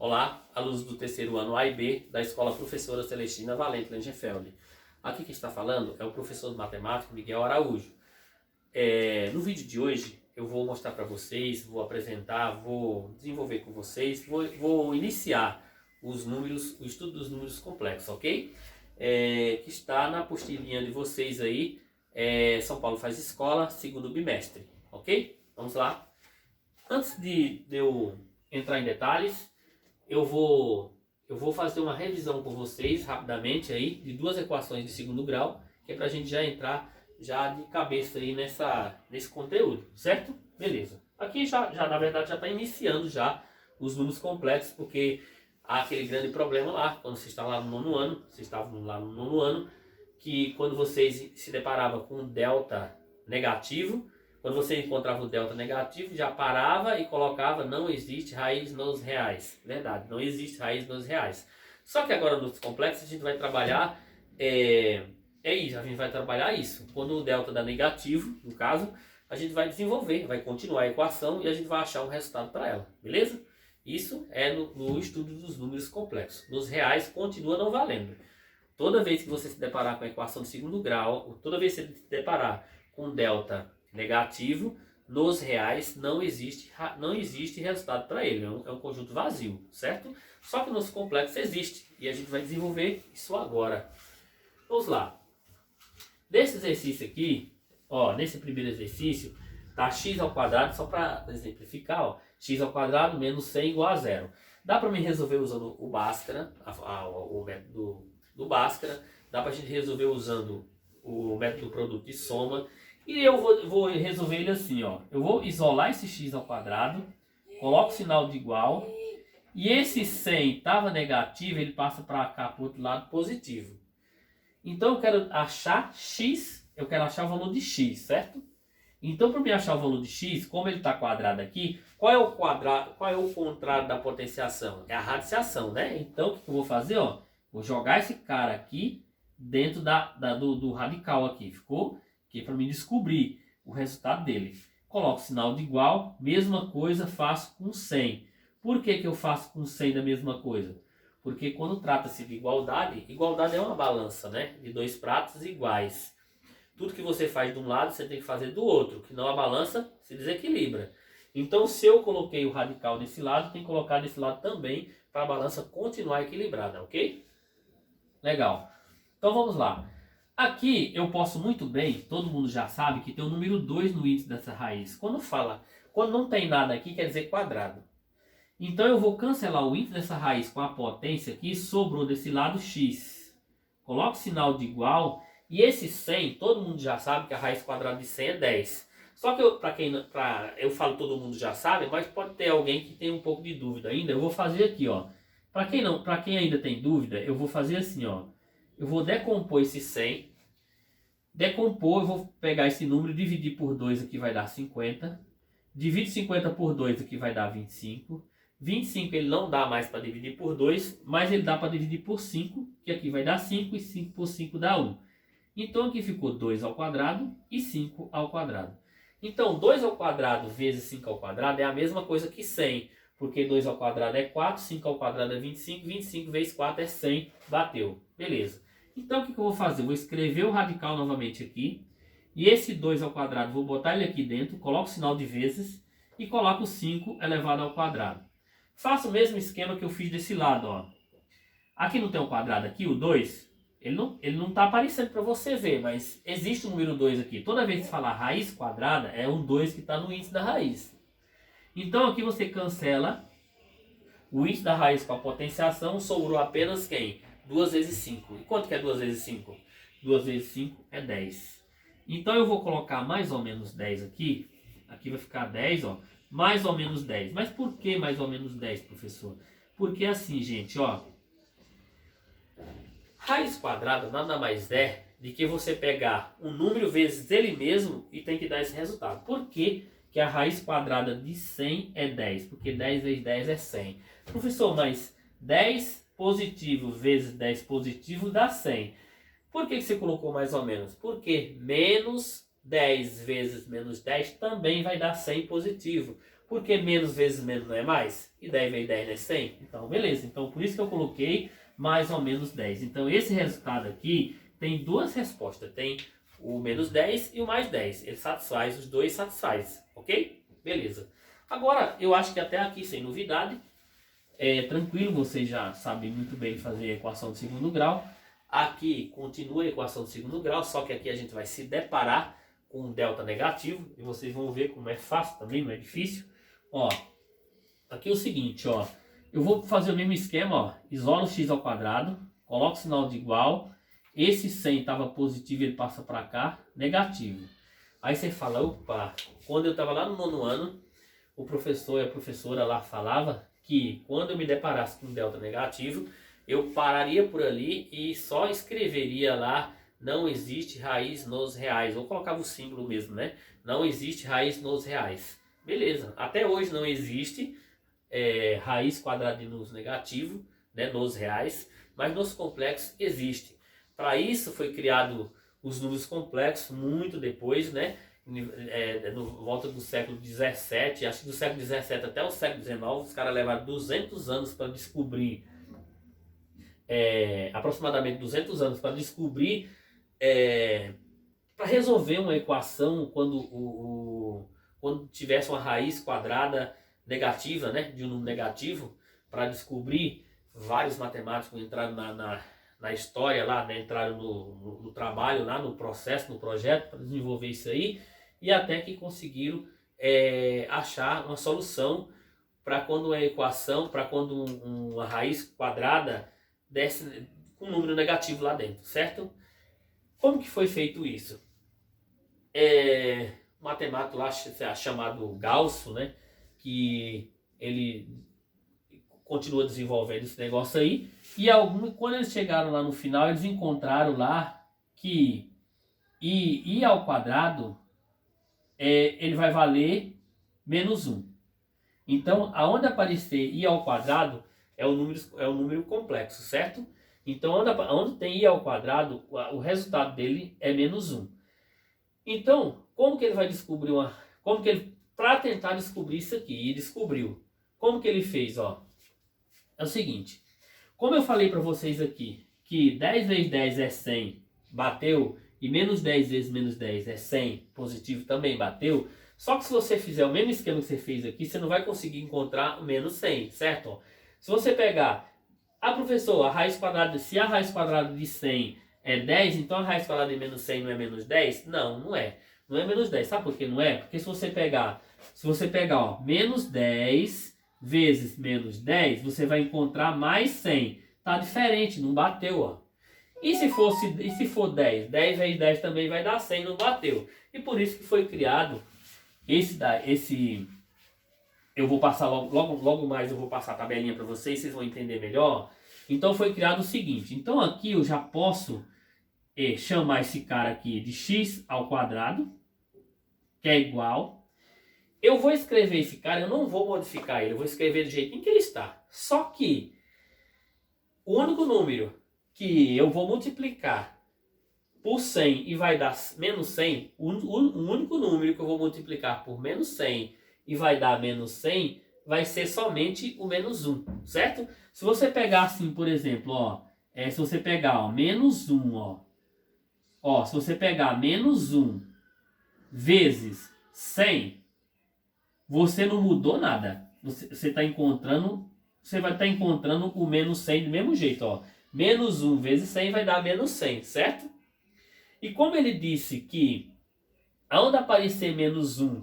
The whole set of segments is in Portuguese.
Olá, alunos do terceiro ano A e B da Escola Professora Celestina Valente Langenfeld. Aqui quem está falando é o professor de matemática Miguel Araújo. No vídeo de hoje eu vou mostrar para vocês, vou apresentar, vou desenvolver com vocês, vou iniciar os números, o estudo dos números complexos, ok? Que está na apostilinha de vocês aí, São Paulo faz escola, segundo bimestre, ok? Vamos lá. Antes de eu entrar em detalhes, eu vou fazer uma revisão com vocês rapidamente aí de duas equações de segundo grau, que é para a gente já entrar já de cabeça aí nesse conteúdo, certo? Beleza. Aqui já na verdade já está iniciando já os números complexos, porque há aquele grande problema lá, quando você está lá no nono ano, vocês estavam lá no nono ano, que quando vocês se deparavam com um delta negativo, quando você encontrava o delta negativo, já parava e colocava não existe raiz nos reais. Verdade, não existe raiz nos reais. Só que agora nos complexos a gente vai trabalhar, isso, a gente vai trabalhar isso. Quando o delta dá negativo, no caso, a gente vai desenvolver, vai continuar a equação e a gente vai achar um resultado para ela, beleza? Isso é no estudo dos números complexos. Nos reais continua não valendo. Toda vez que você se deparar com a equação de segundo grau, toda vez que você se deparar com delta negativo, nos reais não existe resultado para ele, é um conjunto vazio, certo? Só que nos complexos existe e a gente vai desenvolver isso agora. Vamos lá. Nesse exercício aqui, ó, nesse primeiro exercício, tá x ao quadrado, só para exemplificar, ó, x ao quadrado menos 100 igual a zero. Dá para mim resolver usando o Bhaskara, o método do Bhaskara, dá para a gente resolver usando o método do produto de soma. E eu vou resolver ele assim, ó. Eu vou isolar esse x ao quadrado, coloco o sinal de igual, e esse 100 estava negativo, ele passa para cá, para o outro lado, positivo. Então eu quero achar x, eu quero achar o valor de x, certo? Então para me achar o valor de x, como ele está quadrado aqui, qual é o contrário da potenciação? É a radiciação, né? Então o que eu vou fazer, ó? Vou jogar esse cara aqui dentro do radical aqui, ficou? Que é para me descobrir o resultado dele. Coloco o sinal de igual, mesma coisa faço com 100. Por que eu faço com 100 da mesma coisa? Porque quando trata-se de igualdade, igualdade é uma balança, né? De dois pratos iguais. Tudo que você faz de um lado, você tem que fazer do outro, que não a balança se desequilibra. Então, se eu coloquei o radical desse lado, tem que colocar desse lado também, para a balança continuar equilibrada, ok? Legal. Então, vamos lá. Aqui eu posso muito bem, todo mundo já sabe que tem o número 2 no índice dessa raiz. Quando não tem nada aqui, quer dizer quadrado. Então eu vou cancelar o índice dessa raiz com a potência aqui, sobrou desse lado x. Coloco o sinal de igual, e esse 100, todo mundo já sabe que a raiz quadrada de 100 é 10. Só que eu falo todo mundo já sabe, mas pode ter alguém que tem um pouco de dúvida ainda. Eu vou fazer aqui, ó. Para quem ainda tem dúvida, eu vou fazer assim, ó. Eu vou decompor esse 100. Eu vou pegar esse número e dividir por 2, aqui vai dar 50. Divido 50 por 2, aqui vai dar 25. 25 ele não dá mais para dividir por 2, mas ele dá para dividir por 5, que aqui vai dar 5, e 5 por 5 dá 1. Então aqui ficou 2 ao quadrado e 5 ao quadrado. Então 2 ao quadrado vezes 5 ao quadrado é a mesma coisa que 100, porque 2 ao quadrado é 4, 5 ao quadrado é 25, 25 vezes 4 é 100, bateu. Beleza. Então o que eu vou fazer? Eu vou escrever o radical novamente aqui. E esse 2 ao quadrado, vou botar ele aqui dentro, coloco o sinal de vezes e coloco 5 elevado ao quadrado. Faço o mesmo esquema que eu fiz desse lado, ó. Aqui não tem um quadrado aqui, o 2, ele não está aparecendo para você ver, mas existe o número 2 aqui. Toda vez que você falar raiz quadrada, é um 2 que está no índice da raiz. Então aqui você cancela o índice da raiz com a potenciação, sobrou apenas quem? 2 vezes 5. E quanto que é 2 vezes 5? 2 vezes 5 é 10. Então eu vou colocar mais ou menos 10 aqui. Aqui vai ficar 10, ó. Mais ou menos 10. Mas por que mais ou menos 10, professor? Porque assim, gente, ó. Raiz quadrada nada mais é de que você pegar um número vezes ele mesmo e tem que dar esse resultado. Por que a raiz quadrada de 100 é 10? Porque 10 vezes 10 é 100. Professor, mas 10 positivo vezes 10 positivo dá 100. Por que você colocou mais ou menos? Porque menos 10 vezes menos 10 também vai dar 100 positivo. Porque menos vezes menos não é mais? E 10 vezes 10 não é 100? Então, beleza. Então, por isso que eu coloquei mais ou menos 10. Então, esse resultado aqui tem duas respostas. Tem o menos 10 e o mais 10. Ele satisfaz, os dois satisfaz. Ok? Beleza. Agora, eu acho que até aqui, sem novidade, é tranquilo. Vocês já sabem muito bem fazer a equação de segundo grau. Aqui continua a equação de segundo grau, só que aqui a gente vai se deparar com um delta negativo. E vocês vão ver como é fácil também, não é difícil. Ó, aqui é o seguinte, ó. Eu vou fazer o mesmo esquema, ó. Isolo x ao quadrado, coloco o sinal de igual. Esse 100 estava positivo, ele passa para cá, negativo. Aí você fala, opa, quando eu estava lá no nono ano, o professor e a professora lá falava que quando eu me deparasse com um delta negativo, eu pararia por ali e só escreveria lá, não existe raiz nos reais. Ou colocava o símbolo mesmo, né? Não existe raiz nos reais. Beleza, até hoje não existe raiz quadrada de números negativo, né, nos reais, mas nos complexos existe. Para isso foi criado os números complexos muito depois, né, no volta do século 17, acho que do século 17 até o século 19, os caras levaram 200 anos para descobrir, aproximadamente 200 anos para descobrir, para resolver uma equação quando tivesse uma raiz quadrada negativa, né, de um número negativo, para descobrir. Vários matemáticos entraram na história lá, né, entraram no trabalho lá, no processo, no projeto, para desenvolver isso aí, e até que conseguiram achar uma solução para quando a equação, para quando uma raiz quadrada desse com um número negativo lá dentro, certo? Como que foi feito isso? Um matemático lá chamado Gauss, né, que ele continua desenvolvendo esse negócio aí, e quando eles chegaram lá no final, eles encontraram lá que i ao quadrado ele vai valer menos 1. Então, aonde aparecer i ao quadrado é um número complexo, certo? Então, onde tem i ao quadrado, o resultado dele é menos 1. Então, como que ele vai descobrir para tentar descobrir isso aqui, e descobriu. Como que ele fez, ó? É o seguinte, como eu falei para vocês aqui, que 10 vezes 10 é 100, bateu, e menos 10 vezes menos 10 é 100, positivo também bateu, só que se você fizer o mesmo esquema que você fez aqui, você não vai conseguir encontrar o menos 100, certo? Se você pegar, professor, se a raiz quadrada de 100 é 10, então a raiz quadrada de menos 100 não é menos 10? Não, não é. Não é menos 10. Sabe por que não é? Porque se você pegar, ó, menos 10 vezes menos 10, você vai encontrar mais 100. Tá diferente, não bateu, ó. E se for 10? 10 vezes 10 também vai dar 100, não bateu. E por isso que foi criado esse eu vou passar logo mais, eu vou passar a tabelinha para vocês vão entender melhor. Então foi criado o seguinte, então aqui eu já posso chamar esse cara aqui de x ao quadrado, que é igual. Eu vou escrever esse cara, eu não vou modificar ele, eu vou escrever do jeitinho que ele está. Só que o único número que eu vou multiplicar por 100 e vai dar menos 100, o único número que eu vou multiplicar por menos 100 e vai dar menos 100, vai ser somente o menos 1, certo? Se você pegar assim, por exemplo, ó, se você pegar, ó, menos 1, ó, se você pegar menos 1 vezes 100, você não mudou nada. Você vai estar encontrando o menos 100 do mesmo jeito, ó. Menos 1 vezes 100 vai dar menos 100, certo? E como ele disse que aonde aparecer menos 1,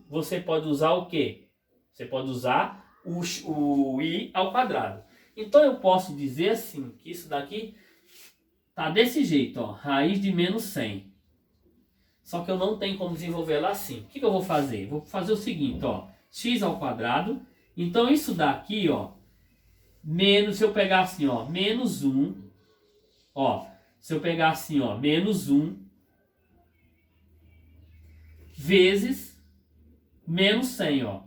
você pode usar o quê? Você pode usar o i ao quadrado. Então eu posso dizer assim, que isso daqui tá desse jeito, ó, raiz de menos 100. Só que eu não tenho como desenvolver ela assim. O que eu vou fazer? Vou fazer o seguinte, ó, x ao quadrado. Então isso daqui, ó, se eu pegar assim, ó, menos 1, ó, se eu pegar assim, ó, menos 1 vezes menos 100, ó.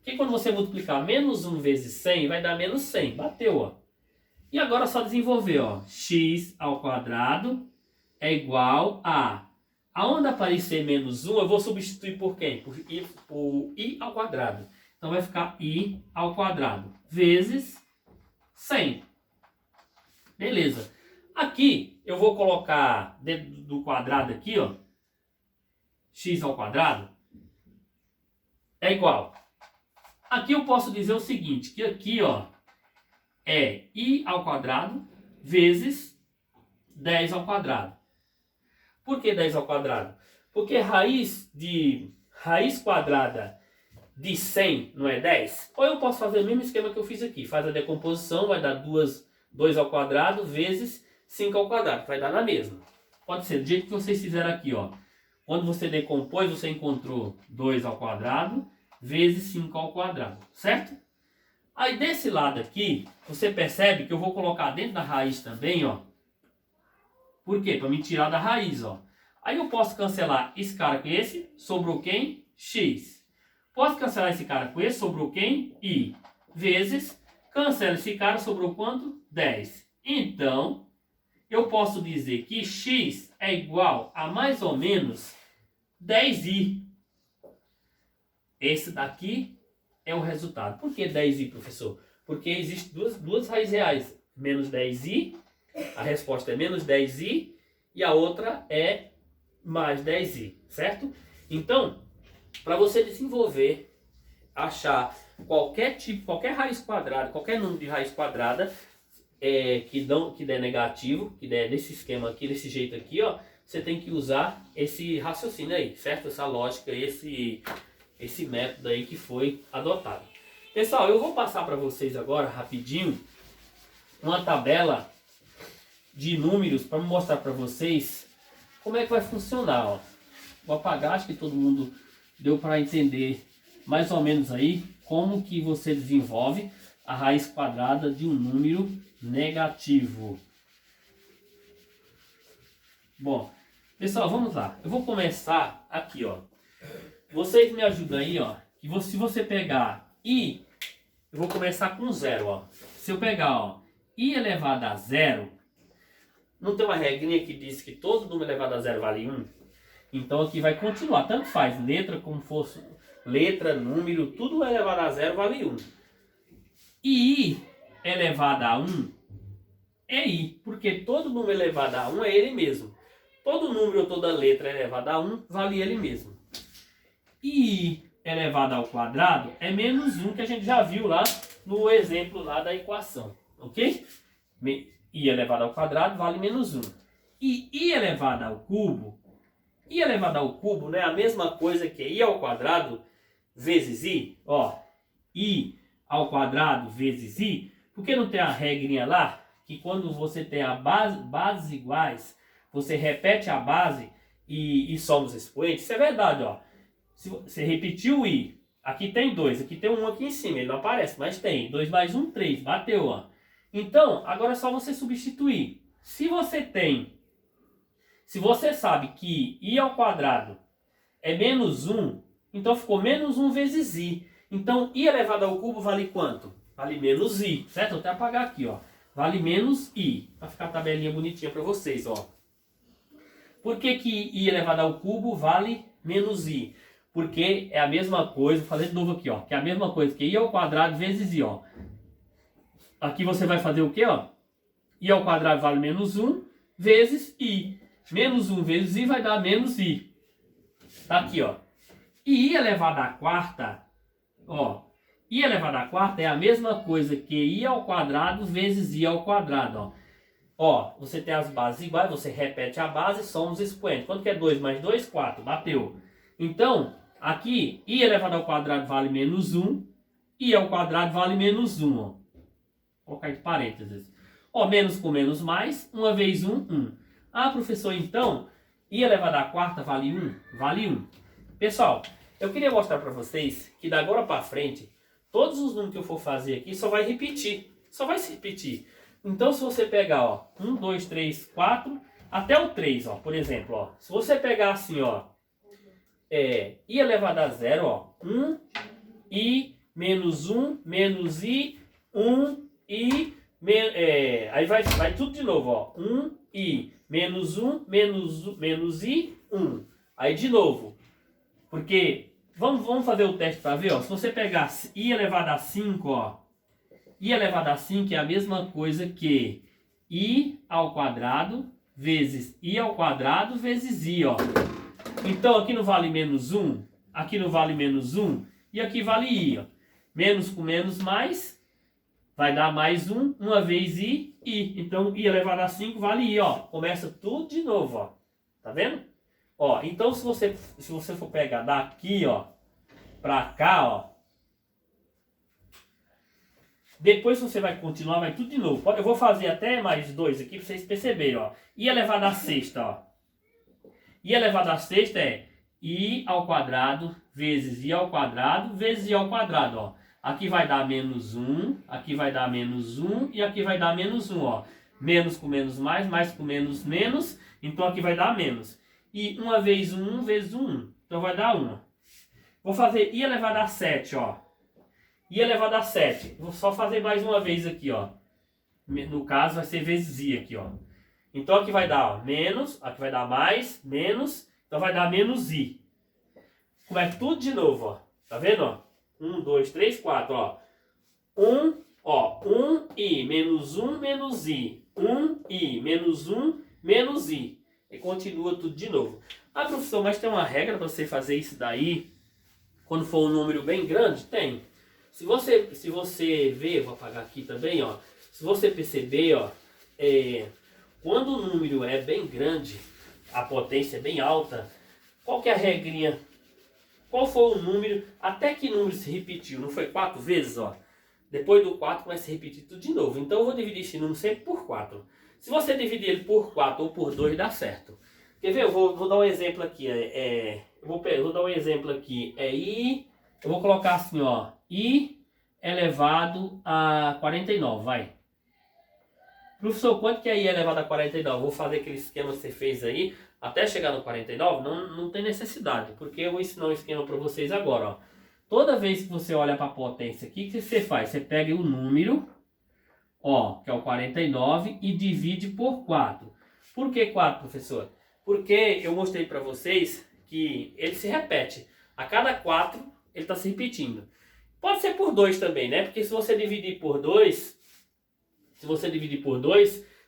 Que quando você multiplicar menos 1 vezes 100, vai dar menos 100. Bateu, ó. E agora é só desenvolver, ó. X ao quadrado é igual a Aonde aparecer menos 1, eu vou substituir por quem? Por I ao quadrado. Então vai ficar I ao quadrado vezes 100. Beleza. Aqui eu vou colocar dentro do quadrado aqui, ó, x ao quadrado é igual. Aqui eu posso dizer o seguinte, que aqui, ó, é I ao quadrado vezes 10 ao quadrado. Por que 10 ao quadrado? Porque raiz quadrada de 100 não é 10? Ou eu posso fazer o mesmo esquema que eu fiz aqui. Faz a decomposição, vai dar 2 ao quadrado vezes 5 ao quadrado. Vai dar na mesma. Pode ser do jeito que vocês fizeram aqui, ó. Quando você decompôs, você encontrou 2 ao quadrado vezes 5 ao quadrado, certo? Aí desse lado aqui, você percebe que eu vou colocar dentro da raiz também, ó. Por quê? Para me tirar da raiz, ó. Aí eu posso cancelar esse cara com esse, sobrou quem? X. Posso cancelar esse cara com esse, sobrou quem? I. Vezes, cancela esse cara, sobrou quanto? 10. Então, eu posso dizer que x é igual a mais ou menos 10i. Esse daqui é o resultado. Por que 10i, professor? Porque existem duas raízes reais. Menos 10i, a resposta é menos 10i, e a outra é mais 10i, certo? Então, para você desenvolver, achar qualquer raiz quadrada, qualquer número de raiz quadrada que der negativo, que der nesse esquema aqui, desse jeito aqui, ó, você tem que usar esse raciocínio aí, certo? Essa lógica, esse método aí que foi adotado. Pessoal, eu vou passar para vocês agora, rapidinho, uma tabela de números para mostrar para vocês como é que vai funcionar, ó. Vou apagar, acho que todo mundo deu para entender mais ou menos aí como que você desenvolve a raiz quadrada de um número negativo. Bom, pessoal, vamos lá. Eu vou começar aqui, ó. Vocês me ajudam aí, ó. Que se você pegar I, eu vou começar com 0, ó. Se eu pegar, ó, I elevado a 0, não tem uma regrinha que diz que todo número elevado a 0 vale 1? Então aqui vai continuar. Tanto faz letra como fosse letra, número, tudo elevado a 0 vale 1. E I elevado a 1 é I, porque todo número elevado a 1 é ele mesmo. Todo número ou toda letra elevada a 1 vale ele mesmo. E I elevado ao quadrado é menos 1, que a gente já viu lá no exemplo lá da equação. Ok? I elevado ao quadrado vale menos 1. E I elevado ao cubo não é a mesma coisa que I ao quadrado vezes I. Ó, I ao quadrado vezes I. Porque não tem a regrinha lá que quando você tem bases iguais, você repete a base e soma os expoentes? Isso é verdade, ó. Se você repetiu o I, aqui tem 2, aqui tem 1 aqui em cima, ele não aparece, mas tem. 2 mais 1, 3, bateu, ó. Então, agora é só você substituir. Se você sabe que I ao quadrado é menos 1, então ficou menos 1 vezes I. Então, I elevado ao cubo vale quanto? Vale menos I, certo? Vou até apagar aqui, ó. Vale menos I, para ficar a tabelinha bonitinha para vocês, ó. Por que que I elevado ao cubo vale menos I? Porque é a mesma coisa, vou fazer de novo aqui, ó. Que é a mesma coisa que I ao quadrado vezes I, ó. Aqui você vai fazer o quê, ó? I ao quadrado vale menos 1 vezes I. Menos 1 vezes I vai dar menos I. Tá aqui, ó. E I elevado à quarta, ó. I elevado à quarta é a mesma coisa que I ao quadrado vezes I ao quadrado, ó. Ó, você tem as bases iguais, você repete a base e soma os expoentes. Quanto que é 2 mais 2? 4. Bateu. Então, aqui, I elevado ao quadrado vale menos 1. I ao quadrado vale menos 1, ó. Vou colocar entre parênteses. Ó, menos com menos mais. 1 vezes 1, 1. Ah, professor, então, I elevado à quarta vale 1? Vale 1. Pessoal, eu queria mostrar para vocês que da agora para frente, todos os números que eu for fazer aqui só vai repetir. Só vai se repetir. Então, se você pegar, ó, 1, 2, 3, 4, até o 3, ó, por exemplo, ó. Se você pegar assim, ó, I elevado a 0, ó, 1, I, menos 1, menos I, 1, I, aí vai tudo de novo, ó, 1, I, menos 1, menos I, 1. Aí de novo, porque vamos fazer o teste para ver, ó. Se você pegar i elevado a 5, ó, i elevado a 5 é a mesma coisa que i ao quadrado vezes i ao quadrado vezes i, ó. Então aqui não vale menos 1, aqui não vale menos 1 e aqui vale i, ó. Menos com menos mais vai dar mais 1, uma vez i. Então i elevado a 5 vale i, ó. Começa tudo de novo, ó. Tá vendo? Ó, então se você for pegar daqui, ó, pra cá, ó, depois você vai continuar, vai tudo de novo. Eu vou fazer até mais 2 aqui pra vocês perceberem, ó. I elevado a sexta, ó. I elevado a sexta é i ao quadrado vezes i ao quadrado vezes i ao quadrado, ó. Aqui vai dar menos 1, aqui vai dar menos 1 e aqui vai dar menos 1, ó. Menos com menos mais com menos menos, então aqui vai dar menos. E 1 vezes 1 vezes 1, então vai dar 1. Vou fazer i elevado a 7, ó. I elevado a 7. Vou só fazer mais uma vez aqui, ó. No caso vai ser vezes i aqui, ó. Então aqui vai dar, ó, menos, aqui vai dar mais, menos, então vai dar menos i. Começa tudo de novo, ó. Tá vendo, ó? 1, 2, 3, 4, ó. 1, ó, 1i menos 1 menos i. 1i menos 1 menos i. E continua tudo de novo. Ah, professor, mas tem uma regra para você fazer isso daí quando for um número bem grande? Tem. Se você ver, vou apagar aqui também, ó. Se você perceber, ó, quando o número é bem grande, a potência é bem alta, qual que é a regrinha? Qual foi o número, até que número se repetiu? Não foi 4 vezes, ó? Depois do 4 vai se repetir tudo de novo. Então eu vou dividir esse número sempre por 4. Se você dividir ele por 4 ou por 2, dá certo. Quer ver? Eu vou dar um exemplo aqui. Eu vou dar um exemplo aqui. Eu vou colocar assim, ó. I elevado a 49, vai. Professor, quanto que é I elevado a 49? Vou fazer aquele esquema que você fez aí. Até chegar no 49, não tem necessidade. Porque eu vou ensinar um esquema para vocês agora, ó. Toda vez que você olha para a potência aqui, o que você faz? Você pega o número, ó, que é o 49, e divide por 4. Por que 4, professor? Porque eu mostrei para vocês que ele se repete. A cada 4, ele está se repetindo. Pode ser por 2 também, né? Porque se você dividir por 2,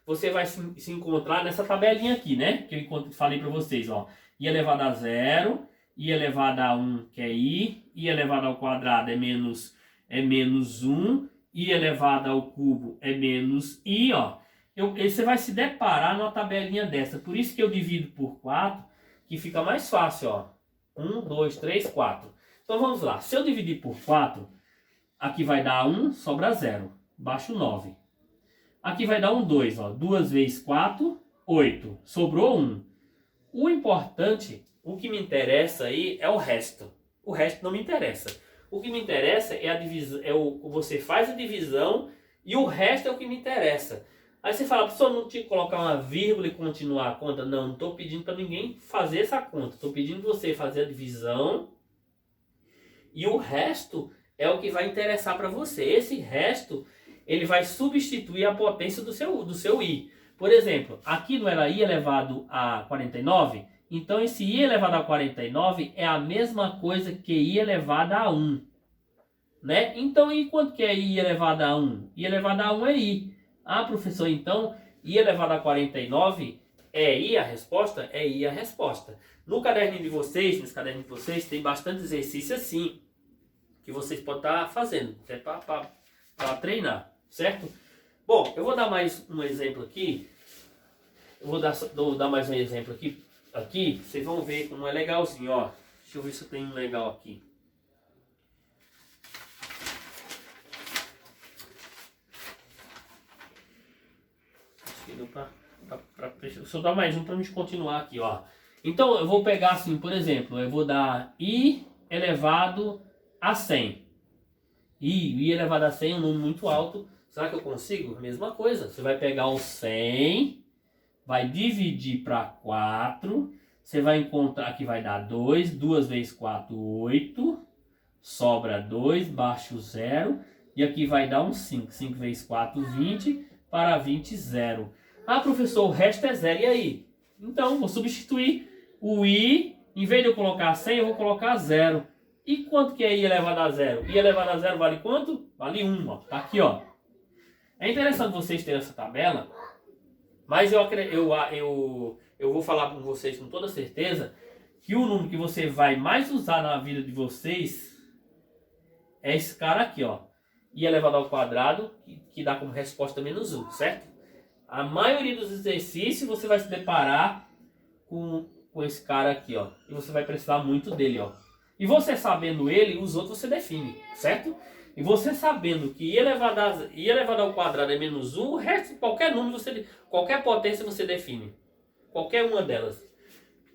você vai se encontrar nessa tabelinha aqui, né? Que eu falei para vocês, ó. I elevado a 0, I elevado a 1, que é I elevado ao quadrado é menos 1, I elevado ao cubo é menos I, ó. Você vai se deparar numa tabelinha dessa. Por isso que eu divido por 4, que fica mais fácil, ó. 1, 2, 3, 4. Então vamos lá. Se eu dividir por 4, aqui vai dar 1, sobra 0. Baixo 9. Aqui vai dar um 2, ó. 2 vezes 4, 8. Sobrou 1. O importante, o que me interessa aí é o resto. O resto não me interessa. O que me interessa é a divisão, você faz a divisão e o resto é o que me interessa. Aí você fala, professor, não tinha que colocar uma vírgula e continuar a conta? Não estou pedindo para ninguém fazer essa conta. Estou pedindo você fazer a divisão e o resto é o que vai interessar para você. Esse resto, ele vai substituir a potência do seu i. Por exemplo, aqui não era i elevado a 49? Então esse i elevado a 49 é a mesma coisa que i elevado a 1. Né? Então, e quanto que é i elevado a 1? I elevado a 1 é i. Ah, professor, então i elevado a 49 é i a resposta? É i a resposta. No caderninho de vocês, tem bastante exercício assim, que vocês podem estar fazendo, até para treinar, certo? Bom, eu vou dar mais um exemplo aqui. Eu vou dar mais um exemplo aqui, vocês vão ver como é legalzinho, ó. Deixa eu ver se eu tenho um legal aqui. Acho que deu deixa eu dar mais um para a gente continuar aqui, ó. Então, eu vou pegar assim, por exemplo, eu vou dar i elevado a 100. I elevado a 100 é um número muito alto. Será que eu consigo? Mesma coisa. Você vai pegar o 100, vai dividir para 4. Você vai encontrar, aqui vai dar 2. 2 vezes 4, 8. Sobra 2, baixo 0. E aqui vai dar um 5. 5 vezes 4, 20. Para 20, 0. Ah, professor, o resto é 0. E aí? Então, vou substituir O i, em vez de eu colocar 100, eu vou colocar 0. E quanto que é i elevado a 0? I elevado a 0 vale quanto? Vale 1, ó. Tá aqui, ó. É interessante vocês terem essa tabela, mas eu vou falar com vocês com toda certeza que o número que você vai mais usar na vida de vocês é esse cara aqui, ó. I elevado ao quadrado, que dá como resposta menos 1, certo? A maioria dos exercícios você vai se deparar com esse cara aqui, ó. E você vai precisar muito dele, ó. E você sabendo ele, os outros você define, certo? E você sabendo que i elevado ao quadrado é menos 1, o resto, qualquer número, qualquer potência você define. Qualquer uma delas.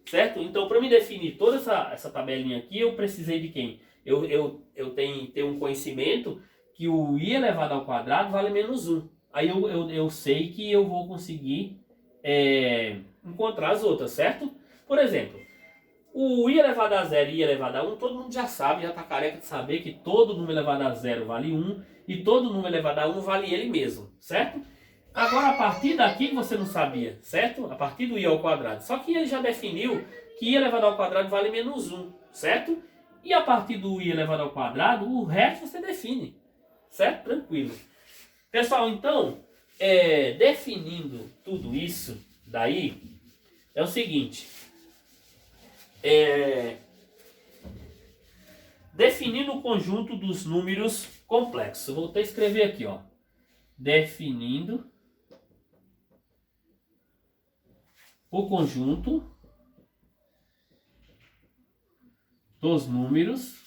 Certo? Então, para me definir toda essa tabelinha aqui, eu precisei de quem? Eu tenho que ter um conhecimento que o i elevado ao quadrado vale menos 1. Aí eu sei que eu vou conseguir encontrar as outras, certo? Por exemplo, o i elevado a 0 e i elevado a 1, todo mundo já sabe, já está careca de saber que todo número elevado a 0 vale 1 e todo número elevado a 1 vale ele mesmo, certo? Agora, a partir daqui você não sabia, certo? A partir do i ao quadrado. Só que ele já definiu que i elevado ao quadrado vale menos 1, certo? E a partir do i elevado ao quadrado, o resto você define, certo? Tranquilo. Pessoal, então, definindo tudo isso daí, é o seguinte. Definindo o conjunto dos números complexos. Eu vou até escrever aqui, ó. Definindo o conjunto dos números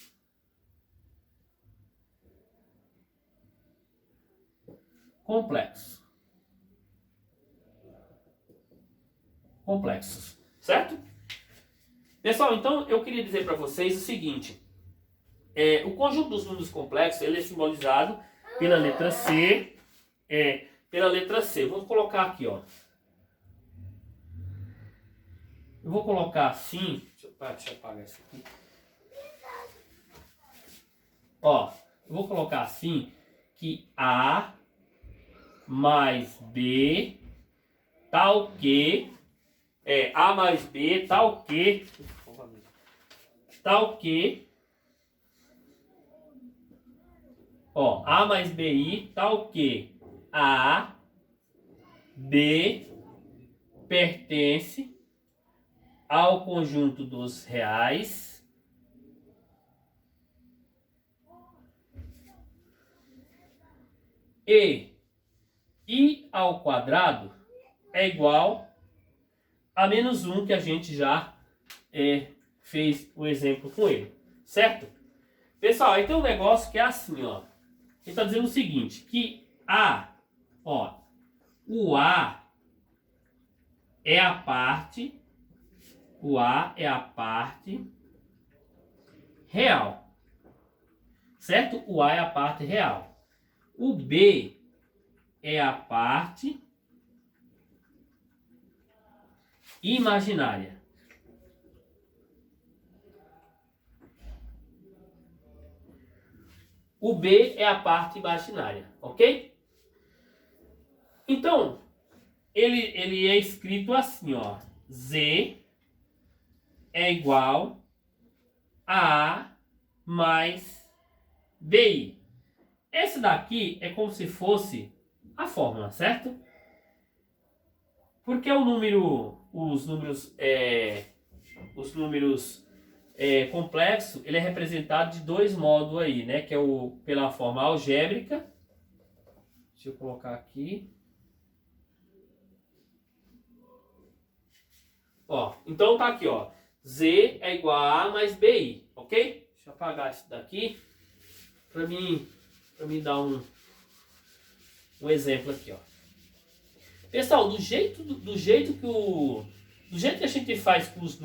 complexos. Certo? Pessoal, então eu queria dizer para vocês o seguinte. O conjunto dos números complexos ele é simbolizado pela letra C. Vou colocar aqui, ó. Eu vou colocar assim. Deixa eu apagar isso aqui. Ó, eu vou colocar assim que A mais B tal que A mais B tal que ó, A mais BI tal que A, B pertence ao conjunto dos reais e I ao quadrado é igual a menos 1, que a gente já fez o exemplo com ele, certo? Pessoal, aí tem um negócio que é assim, ó. Ele está dizendo o seguinte, que o A é a parte real, certo? O A é a parte real. O B é a parte imaginária. O B é a parte imaginária, ok? Então, ele é escrito assim, ó. Z é igual a A mais BI. Esse daqui é como se fosse a fórmula, certo? Porque os números complexos, ele é representado de dois modos aí, né? Que é pela forma algébrica. Deixa eu colocar aqui. Ó, então tá aqui, ó. Z é igual a A mais BI, ok? Deixa eu apagar isso daqui para mim dar um exemplo aqui, ó. Pessoal, do jeito que a gente faz com os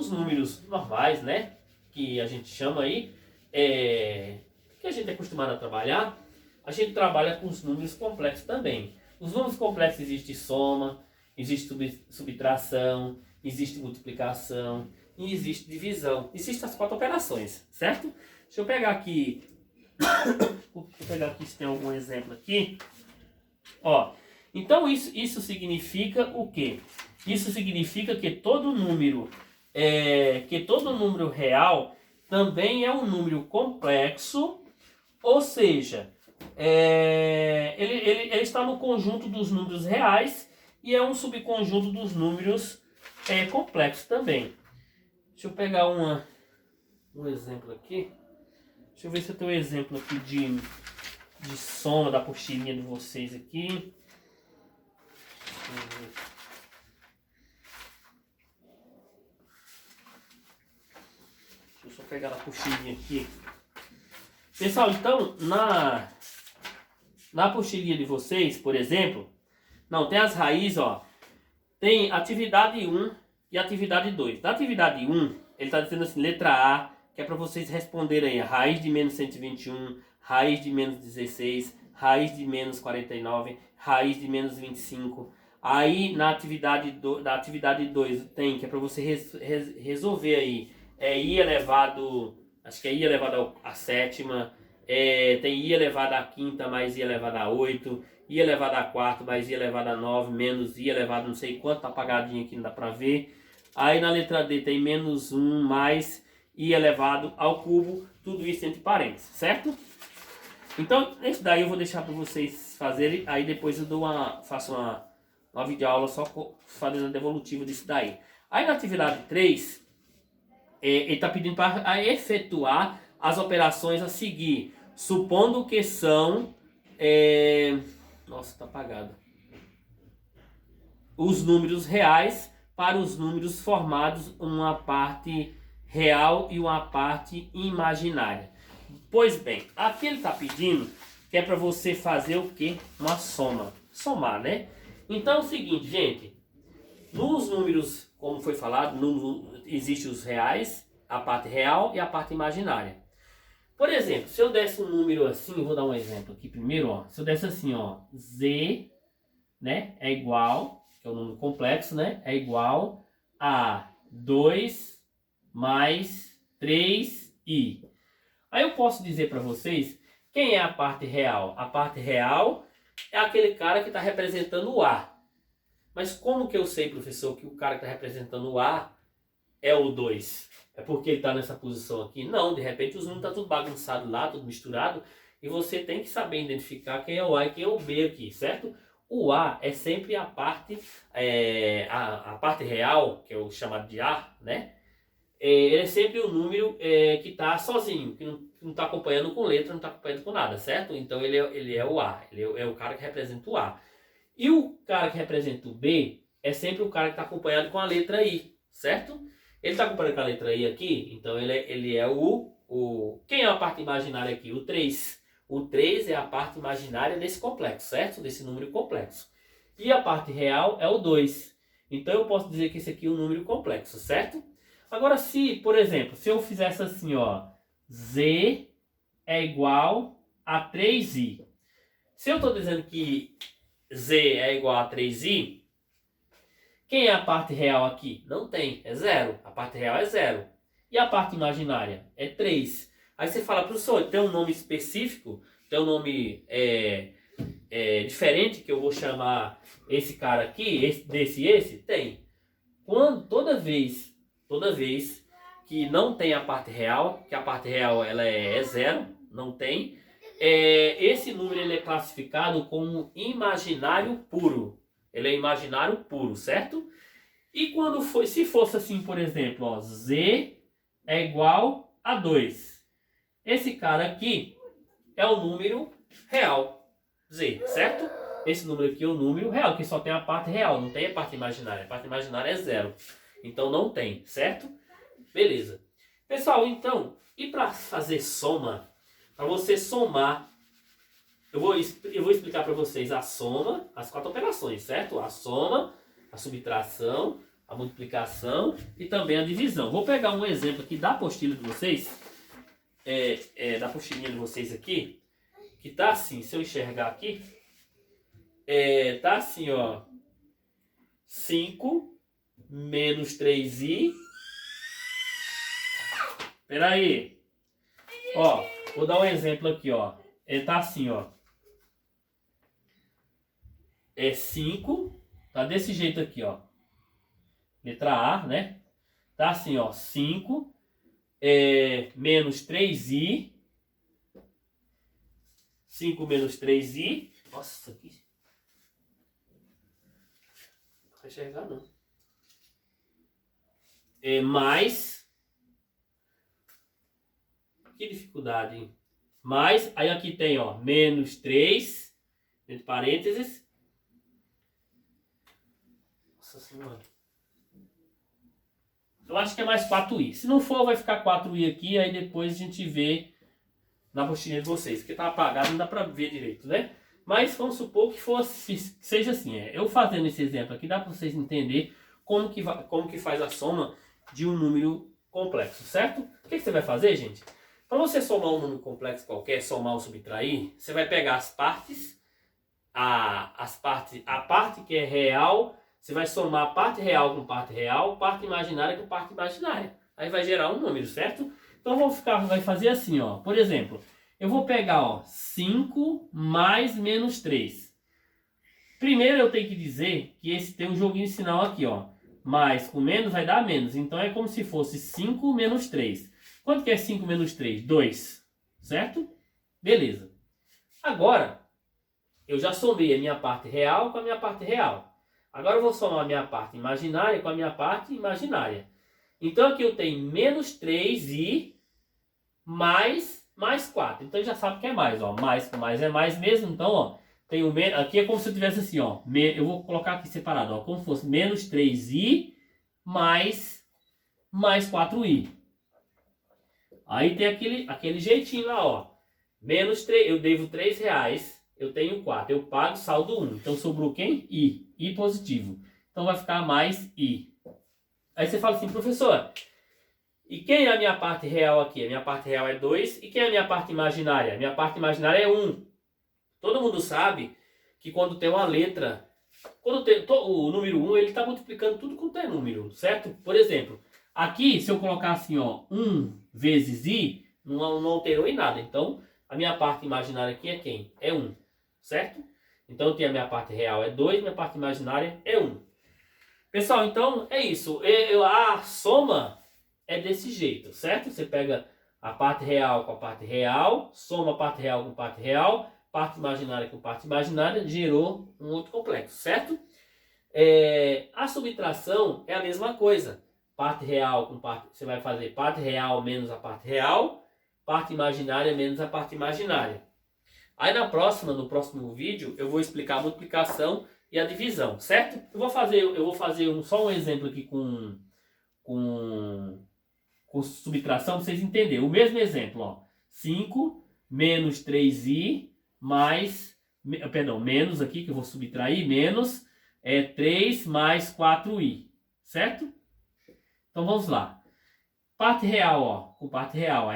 números normais, né? Que a gente chama aí, que a gente é acostumado a trabalhar, a gente trabalha com os números complexos também. Os números complexos existe soma, existe subtração, existe multiplicação e existe divisão. Existem as 4 operações, certo? Deixa eu pegar aqui. Vou pegar aqui se tem algum exemplo aqui. Ó, então isso significa o quê? Isso significa que todo número que todo número real também é um número complexo, ou seja, ele está no conjunto dos números reais e é um subconjunto dos números complexos também. Deixa eu pegar um exemplo aqui. Deixa eu ver se eu tenho um exemplo aqui de soma da apostilinha de vocês aqui. Deixa eu só pegar a apostilinha aqui. Pessoal, então, na apostilinha de vocês, por exemplo, não, tem as raízes, ó. Tem atividade 1 e atividade 2. Da atividade 1, ele está dizendo assim, letra A, que é para vocês responderem aí, raiz de menos 121, raiz de menos 16, raiz de menos 49, raiz de menos 25. Aí na atividade 2 tem, que é para você resolver aí, i elevado, acho que é i elevado à sétima, tem i elevado à quinta mais i elevado a 8, i elevado a 4 mais i elevado a 9, menos i elevado a não sei quanto, tá apagadinho aqui, não dá para ver. Aí na letra D tem menos 1 mais i elevado ao cubo, tudo isso entre parênteses, certo? Então, esse daí eu vou deixar para vocês fazerem, aí depois eu faço uma videoaula só fazendo a devolutiva disso daí. Aí na atividade 3, ele está pedindo para efetuar as operações a seguir, supondo que são... nossa, tá apagado. Os números reais para os números formados uma parte real e uma parte imaginária. Pois bem, aqui ele está pedindo que é para você fazer o quê? Uma soma. Somar, né? Então é o seguinte, gente. Nos números, como foi falado, existem os reais, a parte real e a parte imaginária. Por exemplo, se eu desse um número assim, eu vou dar um exemplo aqui primeiro, ó. Se eu desse assim, ó, z, né, é igual, que é um número complexo, né, é igual a 2 mais 3i. Aí eu posso dizer para vocês quem é a parte real. A parte real é aquele cara que está representando o A. Mas como que eu sei, professor, que o cara que está representando o A é o 2? É porque ele está nessa posição aqui? Não, de repente os números estão tudo bagunçado lá, tudo misturado. E você tem que saber identificar quem é o A e quem é o B aqui, certo? O A é sempre a parte, a parte real, que é o chamado de A, né? Ele é sempre o número que está sozinho, que não está acompanhando com letra, não está acompanhando com nada, certo? Então ele é o A, ele é o cara que representa o A. E o cara que representa o B é sempre o cara que está acompanhado com a letra I, certo? Ele está acompanhando com a letra I aqui, então ele é o... Quem é a parte imaginária aqui? O 3. O 3 é a parte imaginária desse complexo, certo? Desse número complexo. E a parte real é o 2. Então eu posso dizer que esse aqui é um número complexo, certo? Agora se, por exemplo, se eu fizesse assim, ó, z é igual a 3i. Se eu estou dizendo que z é igual a 3i, quem é a parte real aqui? Não tem, é 0. A parte real é 0. E a parte imaginária? É 3. Aí você fala, professor, tem um nome específico? Tem um nome diferente que eu vou chamar esse cara aqui, esse? Tem. Toda vez que não tem a parte real, que a parte real ela é 0, não tem, esse número ele é classificado como imaginário puro. Ele é imaginário puro, certo? E se fosse assim, por exemplo, ó, z é igual a 2. Esse cara aqui é o número real, z, certo? Esse número aqui é o número real, que só tem a parte real, não tem a parte imaginária. A parte imaginária é 0. Então não tem, certo? Beleza. Pessoal, então, e para fazer soma, para você somar, eu vou explicar para vocês a soma, as 4 operações, certo? A soma, a subtração, a multiplicação e também a divisão. Vou pegar um exemplo aqui da apostila de vocês, da apostilinha de vocês aqui, que tá assim, se eu enxergar aqui, tá assim, ó, 5 menos 3i. Espera aí. Ó, vou dar um exemplo aqui, ó. Ele tá assim, ó. É 5, tá desse jeito aqui, ó. Letra A, né? Tá assim, ó, 5 menos 3i. 5 menos 3i. Nossa, aqui. Não vai enxergar, não. Mais. Que dificuldade, hein? Mais. Aí aqui tem, ó, menos 3. Entre parênteses. Nossa Senhora. Eu acho que é mais 4i. Se não for, vai ficar 4i aqui. Aí depois a gente vê na apostilha de vocês. Porque tá apagado, não dá pra ver direito, né? Mas vamos supor que seja assim. Eu fazendo esse exemplo aqui, dá pra vocês entenderem como que faz a soma de um número complexo, certo? O que você vai fazer, gente? Para você somar um número complexo qualquer, somar ou subtrair, você vai pegar as partes, a parte que é real, você vai somar parte real com parte real, parte imaginária com parte imaginária. Aí vai gerar um número, certo? Então vai fazer assim, ó. Por exemplo, eu vou pegar, ó, 5 mais menos 3. Primeiro eu tenho que dizer que esse tem um joguinho de sinal aqui, ó. Mais com menos vai dar menos. Então é como se fosse 5 menos 3. Quanto que é 5 menos 3? 2. Certo? Beleza. Agora, eu já somei a minha parte real com a minha parte real. Agora eu vou somar a minha parte imaginária com a minha parte imaginária. Então aqui eu tenho menos 3i mais 4. Então já sabe que é mais, ó. Mais com mais é mais mesmo. Então, ó, tenho menos. Aqui é como se eu tivesse assim, ó. Eu vou colocar aqui separado, ó. Como se fosse menos 3i mais 4i. Aí tem aquele jeitinho lá, ó. Menos 3, eu devo 3 reais. Eu tenho 4. Eu pago saldo 1. Então sobrou quem? I. I positivo. Então vai ficar mais I. Aí você fala assim, professor, e quem é a minha parte real aqui? A minha parte real é 2. E quem é a minha parte imaginária? A minha parte imaginária é 1. Todo mundo sabe que quando tem uma letra, quando tem o número 1, ele está multiplicando tudo quanto é número, certo? Por exemplo, aqui, se eu colocar assim, ó, 1 vezes i, não alterou em nada. Então, a minha parte imaginária aqui é quem? É 1, certo? Então, eu tenho a minha parte real é 2, minha parte imaginária é 1. Pessoal, então, é isso. A soma é desse jeito, certo? Você pega a parte real com a parte real, soma a parte real com parte real, parte imaginária com parte imaginária, gerou um outro complexo, certo? A subtração é a mesma coisa. Parte real com parte... Você vai fazer parte real menos a parte real, parte imaginária menos a parte imaginária. Aí no próximo vídeo, eu vou explicar a multiplicação e a divisão, certo? Eu vou fazer só um exemplo aqui com subtração para vocês entenderem. O mesmo exemplo, ó. 5 menos 3i mais... Perdão, menos aqui, que eu vou subtrair, menos 3 mais 4i, certo? Então vamos lá. Parte real, ó, com parte real. Aí